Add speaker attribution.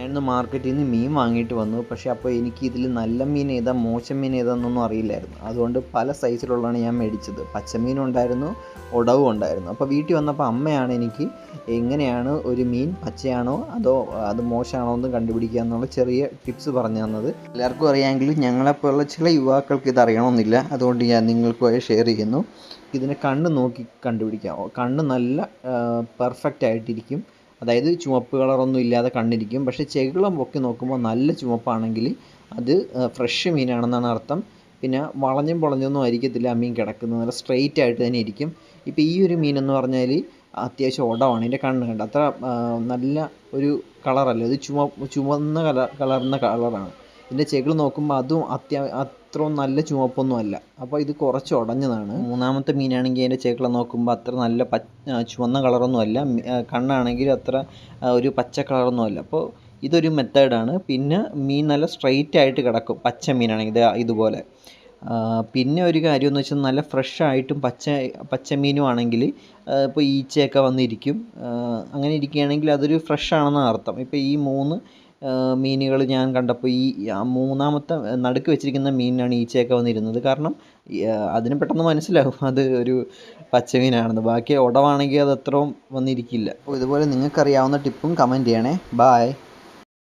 Speaker 1: ഞാനിന്ന് മാർക്കറ്റിൽ നിന്ന് മീൻ വാങ്ങിയിട്ട് വന്നു. പക്ഷേ അപ്പോൾ എനിക്ക് ഇതിൽ നല്ല മീൻ ഏതാ മോശം മീൻ ഏതാണെന്നൊന്നും അറിയില്ലായിരുന്നു. അതുകൊണ്ട് പല സൈസിലുള്ളതാണ് ഞാൻ മേടിച്ചത്. പച്ചമീനും ഉണ്ടായിരുന്നു, ഉടവും ഉണ്ടായിരുന്നു. അപ്പോൾ വീട്ടിൽ വന്നപ്പോൾ അമ്മയാണ് എനിക്ക് എങ്ങനെയാണ് ഒരു മീൻ പച്ചയാണോ അതോ അത് മോശമാണോ എന്ന് കണ്ടുപിടിക്കുക എന്നുള്ള ചെറിയ ടിപ്സ് പറഞ്ഞു തന്നത്. എല്ലാവർക്കും അറിയാമെങ്കിലും ഞങ്ങളെപ്പോലുള്ള ചില യുവാക്കൾക്ക് ഇത് അറിയണമെന്നില്ല. അതുകൊണ്ട് ഞാൻ നിങ്ങൾക്കുമായി ഷെയർ ചെയ്യുന്നു. ഇതിനെ കണ്ണ് നോക്കി കണ്ടുപിടിക്കാം. കണ്ണ് നല്ല പെർഫെക്റ്റ് ആയിട്ടിരിക്കും. അതായത് ചുവപ്പ് കളറൊന്നും ഇല്ലാതെ കണ്ണിരിക്കും. പക്ഷേ ചെകിളം പൊക്കി നോക്കുമ്പോൾ നല്ല ചുവപ്പാണെങ്കിൽ അത് ഫ്രഷ് മീനാണെന്നാണ് അർത്ഥം. പിന്നെ വളഞ്ഞും പൊളഞ്ഞൊന്നും ആയിരിക്കത്തില്ല ആ മീൻ കിടക്കുന്നത്, നല്ല സ്ട്രെയിറ്റ് ആയിട്ട് തന്നെ ഇരിക്കും. ഇപ്പോൾ ഈ ഒരു മീനെന്ന് പറഞ്ഞാൽ അത്യാവശ്യം ഉടവാണ്. ഇതിൻ്റെ കണ്ണ് കണ്ട അത്ര നല്ല ഒരു കളറല്ല, ഇത് ചുവന്ന കളറുന്ന കളറാണ്. ഇതിൻ്റെ ചെകിൾ നോക്കുമ്പോൾ അതും അത്രയും നല്ല ചുവപ്പൊന്നും അല്ല. അപ്പോൾ ഇത് കുറച്ച് ഉടഞ്ഞതാണ്. മൂന്നാമത്തെ മീനാണെങ്കിൽ അതിൻ്റെ ചെകിള നോക്കുമ്പോൾ അത്ര നല്ല ചുവന്ന കളറൊന്നും അല്ല. കണ്ണാണെങ്കിൽ അത്ര ഒരു പച്ച കളറൊന്നും അല്ല. അപ്പോൾ ഇതൊരു മെത്തേഡാണ്. പിന്നെ മീൻ നല്ല സ്ട്രെയിറ്റ് ആയിട്ട് കിടക്കും പച്ച മീനാണെങ്കിൽ ഇതുപോലെ. പിന്നെ ഒരു കാര്യം എന്ന് വെച്ചാൽ നല്ല ഫ്രഷ് ആയിട്ടും പച്ച മീനും ആണെങ്കിൽ ഇപ്പോൾ ഈച്ചയൊക്കെ വന്നിരിക്കും. അങ്ങനെ ഇരിക്കുകയാണെങ്കിൽ അതൊരു ഫ്രഷ് ആണെന്നാണ് അർത്ഥം. ഇപ്പോൾ ഈ 3 മീനുകൾ ഞാൻ കണ്ടപ്പോൾ ഈ മൂന്നാമത്തെ നടുക്ക് വെച്ചിരിക്കുന്ന മീനിനാണ് ഈച്ചയൊക്കെ വന്നിരുന്നത്. കാരണം അതിന് പെട്ടെന്ന് മനസ്സിലാവും അത് ഒരു പച്ചമീനാണെന്ന്. ബാക്കി ഉടവാണെങ്കിൽ അത് അത്രയും വന്നിരിക്കില്ല. അപ്പോൾ ഇതുപോലെ നിങ്ങൾക്കറിയാവുന്ന ടിപ്പും കമൻറ്റ് ചെയ്യണേ. ബായ്.